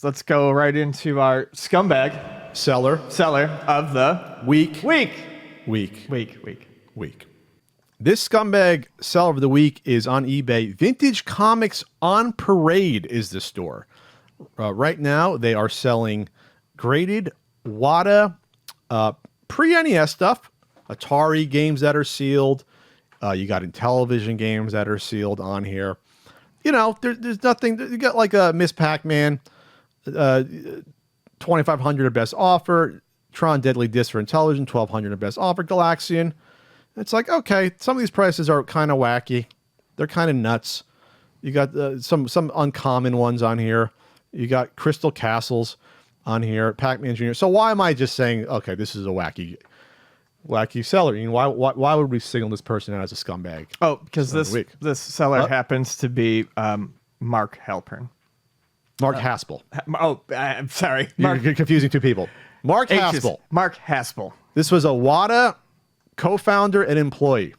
let's go right into our scumbag Seller of the week. Week. This scumbag seller of the week is on eBay. Vintage Comics on Parade is the store. Right now, they are selling graded Wata pre-NES stuff, Atari games that are sealed. You got Intellivision games that are sealed on here. You know, there's nothing. You got like a Miss Pac-Man, 2,500 at best offer. Tron Deadly Disc for Intellivision, 1,200 at best offer. Galaxian. It's like, okay, some of these prices are kind of wacky. They're kind of nuts. You got some uncommon ones on here. You got Crystal Castles on here, Pac-Man Jr. So why am I just saying, okay, this is a wacky seller? You know, why would we signal this person out as a scumbag? Oh, because this seller happens to be Mark Halpern. Mark Haspel. I'm sorry. You're confusing two people. Mark Haspel. Mark Haspel. This was a Wata co-founder and employee.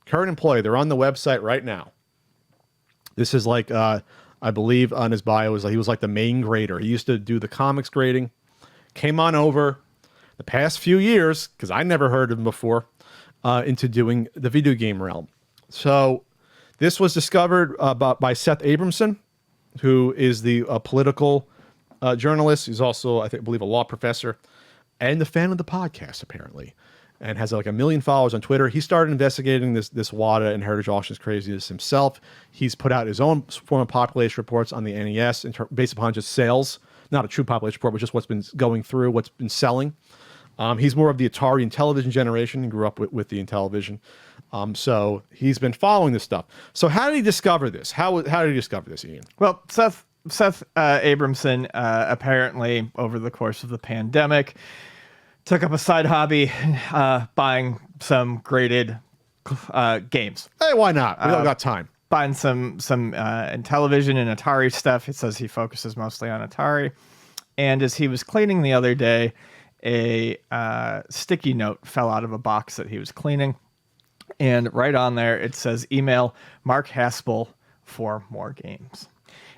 Current employee. They're on the website right now. This is like, I believe on his bio, he was like the main grader. He used to do the comics grading. Came on over the past few years, because I never heard of him before, into doing the video game realm. So this was discovered by Seth Abramson, who is the political journalist. He's also, I believe, a law professor and a fan of the podcast, apparently, and has like 1 million followers on Twitter. He started investigating this Wata and Heritage Auctions craziness himself. He's put out his own form of population reports on the NES based upon just sales, not a true population report, but just what's been going through, what's been selling. He's more of the Atari and Intellivision generation. He grew up with the Intellivision. So he's been following this stuff. So how did he discover this? How did he discover this, Ian? Well, Seth Abramson apparently, over the course of the pandemic, took up a side hobby, buying some graded games. Hey, why not? We all got time. Buying some Intellivision and Atari stuff. It says he focuses mostly on Atari. And as he was cleaning the other day, a sticky note fell out of a box that he was cleaning. And right on there, it says, email Mark Haspel for more games.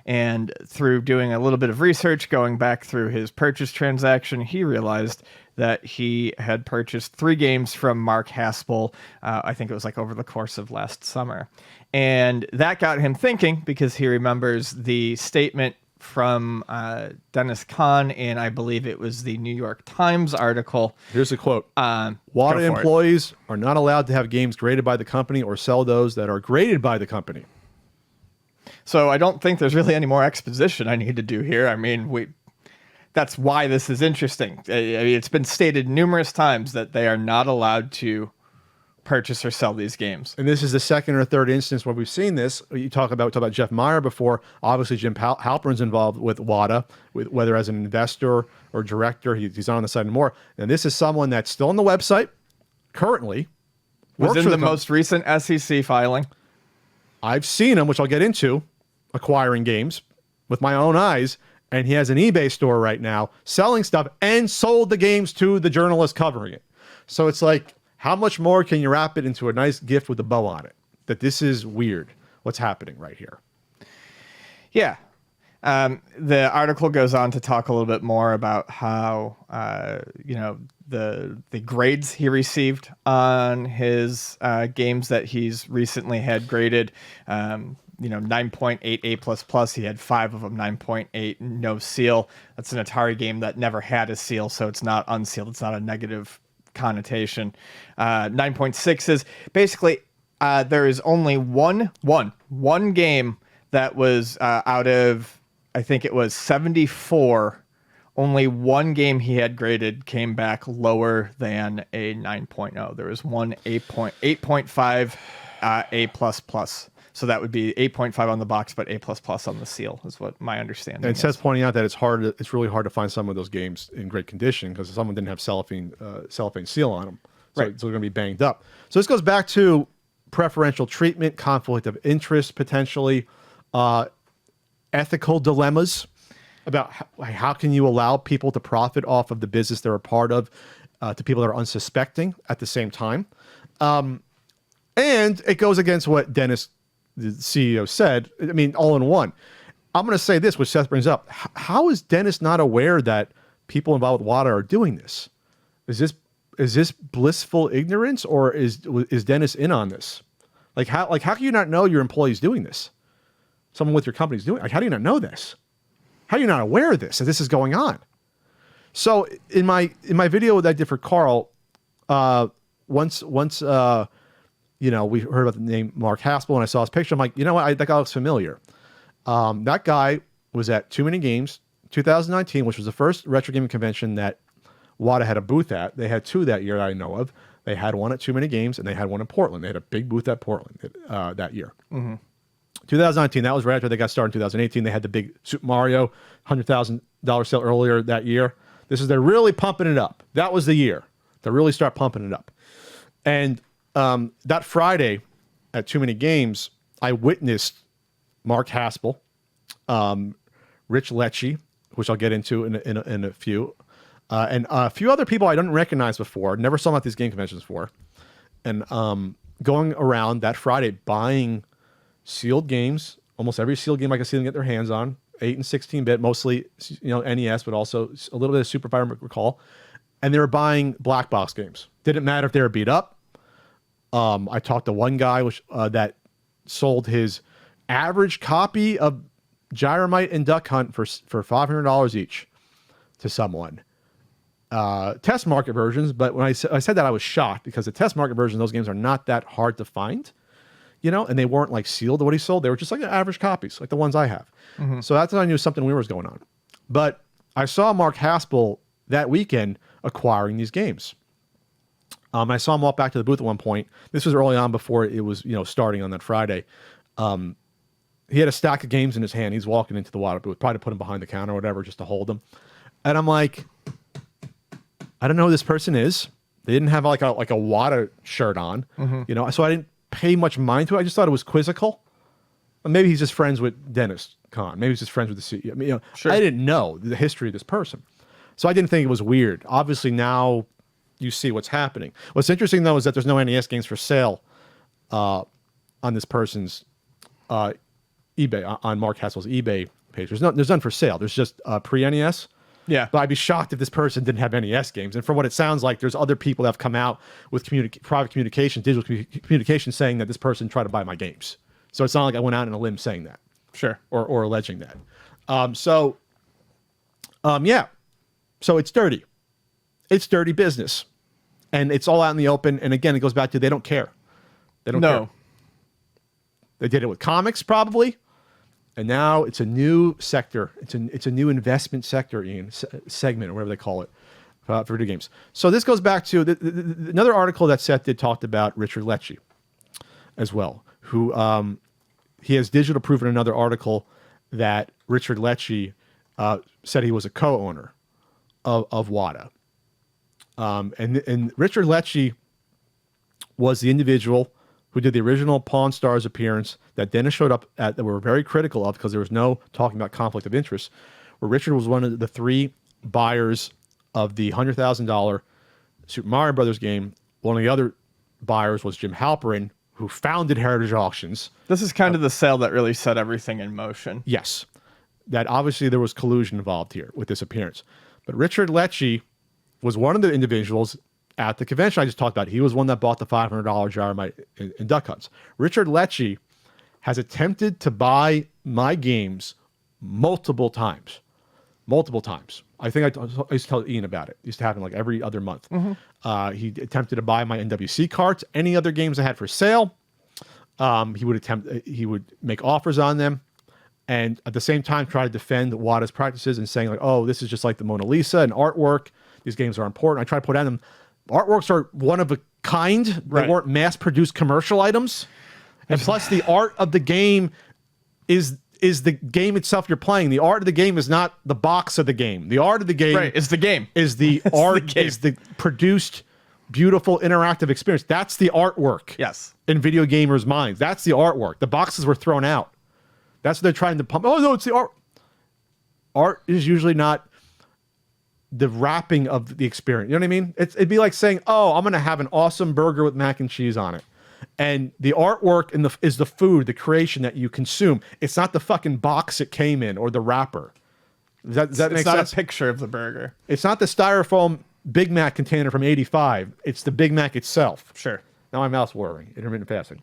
And through doing a little bit of research, going back through his purchase transaction, he realized that he had purchased 3 games from Mark Haspel. I think it was like over the course of last summer. And that got him thinking, because he remembers the statement from Dennis Kahn, and I believe it was the New York Times article. Here's a quote. Wata employees are not allowed to have games graded by the company or sell those that are graded by the company. So I don't think there's really any more exposition I need to do here. I mean, that's why this is interesting. I mean, it's been stated numerous times that they are not allowed to purchase or sell these games. And this is the second or third instance where we've seen this. You talk about Jeff Meyer before. Obviously, Jim Halpern's involved with Wata, whether as an investor or director. He's on the side and more. And this is someone that's still on the website currently. Was in the most recent SEC filing. I've seen him, which I'll get into, acquiring games with my own eyes. And he has an eBay store right now selling stuff and sold the games to the journalist covering it. So it's like, how much more can you wrap it into a nice gift with a bow on it? That this is weird. What's happening right here? Yeah. The article goes on to talk a little bit more about how, the grades he received on his games that he's recently had graded. 9.8 A++. He had 5 of them, 9.8, no seal. That's an Atari game that never had a seal, so it's not unsealed. It's not a negative connotation. 9.6 is basically there is only one game that was out of, I think it was 74. Only one game he had graded came back lower than a 9.0. There was one 8.5 A++. So that would be 8.5 on the box, but A++ on the seal is what my understanding is. And Seth's pointing out that it's really hard to find some of those games in great condition because someone didn't have cellophane seal on them. So, right. So they're going to be banged up. So this goes back to preferential treatment, conflict of interest, potentially, ethical dilemmas about how can you allow people to profit off of the business they're a part of to people that are unsuspecting at the same time. And it goes against what Dennis, the CEO, said. I mean, all in one. I'm going to say this, which Seth brings up. How is Dennis not aware that people involved with Wata are doing this? Is this blissful ignorance, or is Dennis in on this? Like how can you not know your employee's doing this? Someone with your company's doing. Like, how do you not know this? How are you not aware of this? That this is going on? So in my video that I did for Carl, once you know, we heard about the name Mark Haspel, and I saw his picture. I'm like, you know what? That guy looks familiar. That guy was at Too Many Games 2019, which was the first retro gaming convention that Wata had a booth at. They had two that year that I know of. They had one at Too Many Games, and they had one in Portland. They had a big booth at Portland that year. 2019, that was right after they got started in 2018. They had the big Super Mario $100,000 sale earlier that year. They're really pumping it up. That was the year to really start pumping it up. And that Friday at Too Many Games, I witnessed Mark Haspel, Rich Lecce, which I'll get into in a few, and a few other people I didn't recognize before, never saw them at these game conventions before, and going around that Friday buying sealed games, almost every sealed game I could see them get their hands on, 8 and 16-bit, mostly NES, but also a little bit of Super, if I recall, and they were buying black box games. Didn't matter if they were beat up. I talked to one guy that sold his average copy of Gyromite and Duck Hunt for $500 each to someone. Test market versions, but when I said that, I was shocked because the test market versions, those games are not that hard to find, and they weren't like sealed to what he sold. They were just like average copies, like the ones I have. So that's when I knew something weird was going on. But I saw Mark Haspel that weekend acquiring these games. I saw him walk back to the booth at one point. This was early on before it was, starting on that Friday. He had a stack of games in his hand. He's walking into the Wata booth, probably to put him behind the counter or whatever, just to hold them. And I'm like, I don't know who this person is. They didn't have like a Wata shirt on, so I didn't pay much mind to it. I just thought it was quizzical. Maybe he's just friends with Dennis Kahn. Maybe he's just friends with the CEO. Sure. I didn't know the history of this person. So I didn't think it was weird. Obviously now you see what's happening. What's interesting though is that there's no NES games for sale on this person's eBay, on Mark Haspel's eBay page. There's none for sale. There's just pre-NES. Yeah. But I'd be shocked if this person didn't have NES games. And from what it sounds like, there's other people that have come out with private communication, digital communication, saying that this person tried to buy my games. So it's not like I went out on a limb saying that. Sure. Or alleging that. Yeah. So it's dirty. It's dirty business. And it's all out in the open. And again, it goes back to they don't care. They don't care. They did it with comics, probably. And now it's a new sector. It's a new investment sector, Ian, segment, or whatever they call it, for video games. So this goes back to another article that Seth did talked about Richard Lecce as well, who he has digital proof in another article that Richard Lecce said he was a co-owner of Wata. And Richard Lecce was the individual who did the original Pawn Stars appearance that Dennis showed up at, that we were very critical of because there was no talking about conflict of interest, where Richard was one of the three buyers of the $100,000 Super Mario Brothers game. One of the other buyers was Jim Halperin, who founded Heritage Auctions. This is kind of the sale that really set everything in motion. Yes. That obviously there was collusion involved here with this appearance. But Richard Lecce was one of the individuals at the convention I just talked about. He was one that bought the $500 Gyromite in Duck Hunts. Richard Lecce has attempted to buy my games multiple times. I think I used to tell Ian about it. It used to happen like every other month. He attempted to buy my NWC carts, any other games I had for sale. He would make offers on them, and at the same time try to defend Wata's practices and saying like, "Oh, this is just like the Mona Lisa and artwork. These games are important." I try to put on them. Artworks are one of a kind. Right. They weren't mass-produced commercial items, and plus the art of the game is the game itself you're playing. The art of the game is not the box of the game. The art of the game is the game. Is the art, is the produced, beautiful, interactive experience. That's the artwork. Yes. In video gamers' minds. That's the artwork. The boxes were thrown out. That's what they're trying to pump. Oh, no, it's the art. Art is usually not the wrapping of the experience. You know what I mean? It'd be like saying, oh, I'm going to have an awesome burger with mac and cheese on it. And the artwork is the food, the creation that you consume. It's not the fucking box it came in or the wrapper. Does that make sense? It's not a picture of the burger. It's not the styrofoam Big Mac container from '85. It's the Big Mac itself. Sure. Now my mouth's watering. Intermittent fasting.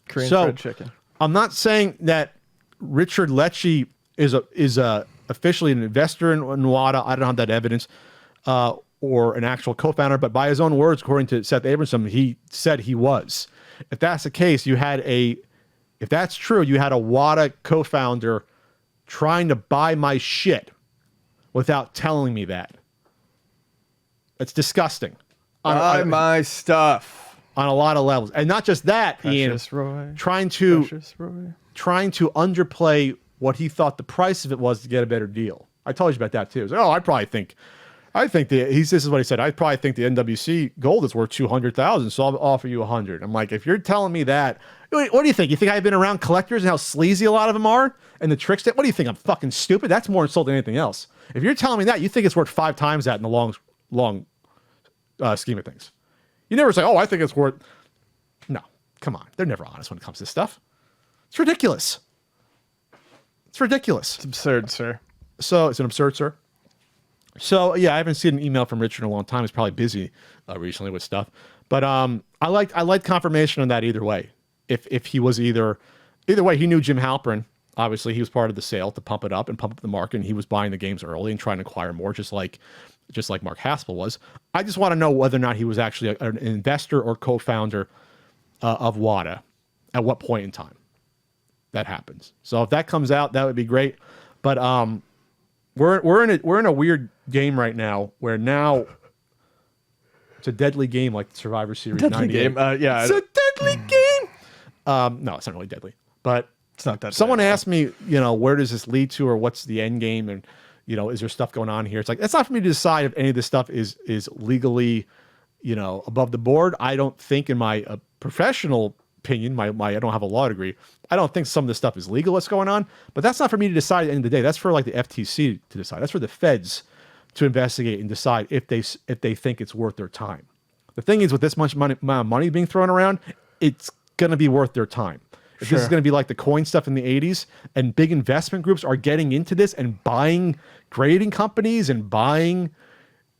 Korean fried chicken. I'm not saying that Richard Lecce is officially an investor in Wata. I don't have that evidence, or an actual co-founder, but by his own words, according to Seth Abramson, he said he was. If that's the case, if that's true, you had a Wata co-founder trying to buy my shit without telling me that. It's disgusting. Buy my stuff. On a lot of levels. And not just that, Precious Ian, Roy. trying to Precious Roy. what he thought the price of it was to get a better deal. I told you about that too. Like, this is what he said. I probably think the NWC gold is worth 200,000, so I'll offer you 100. I'm like, if you're telling me that, what do you think? You think I've been around collectors and how sleazy a lot of them are and the tricks that? What do you think? I'm fucking stupid. That's more insulting than anything else. If you're telling me that, you think it's worth 5 times that in the long scheme of things. You never say, "Oh, I think it's worth." No, come on. They're never honest when it comes to this stuff. It's ridiculous. It's ridiculous. It's absurd, sir. So it's an absurd, sir. So yeah, I haven't seen an email from Richard in a long time. He's probably busy recently with stuff. But I like confirmation on that either way. If he was either way, he knew Jim Halpern. Obviously, he was part of the sale to pump it up and pump up the market, and he was buying the games early and trying to acquire more, just like Mark Haspel was. I just want to know whether or not he was actually an investor or co-founder of Wata. At what point in time that happens? So if that comes out, that would be great. But we're in a weird game right now where now it's a deadly game like the Survivor Series. Deadly 98. game. Yeah. It's a deadly game. No, it's not really deadly, but. It's not that. Someone asked me, where does this lead to, or what's the end game, and is there stuff going on here? It's like it's not for me to decide if any of this stuff is legally, above the board. I don't think, in my professional opinion, my I don't have a law degree. I don't think some of this stuff is legal. What's going on? But that's not for me to decide at the end of the day. That's for like the FTC to decide. That's for the feds to investigate and decide if they think it's worth their time. The thing is, with this much amount of money being thrown around, it's going to be worth their time. If this is going to be like the coin stuff in the 80s and big investment groups are getting into this and buying grading companies and buying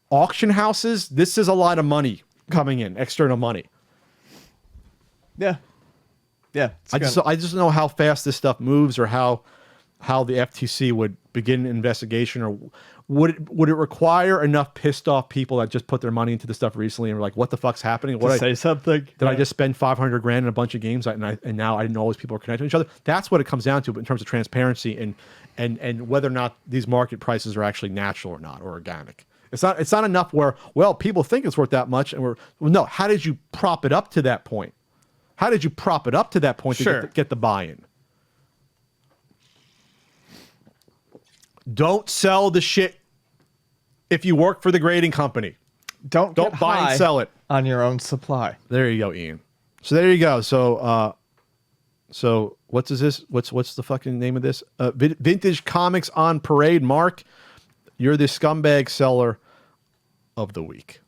auction houses, this is a lot of money coming in, external money. Yeah. Yeah. I just know how fast this stuff moves, or how the FTC would begin an investigation, or would it require enough pissed off people that just put their money into the stuff recently and were like, what the fuck's happening? Say something. Did I just spend $500,000 in a bunch of games and now I didn't know all these people are connected to each other? That's what it comes down to, but in terms of transparency and whether or not these market prices are actually natural or not, or organic. It's not enough where, well, people think it's worth that much, and no, how did you prop it up to that point? How did you prop it up to that point to get the buy-in? Don't sell the shit if you work for the grading company. Don't buy and sell it on your own supply. There you go, Ian. So there you go. So what's this? What's the fucking name of this? Vintage Comics on Parade. Mark, you're the scumbag seller of the week.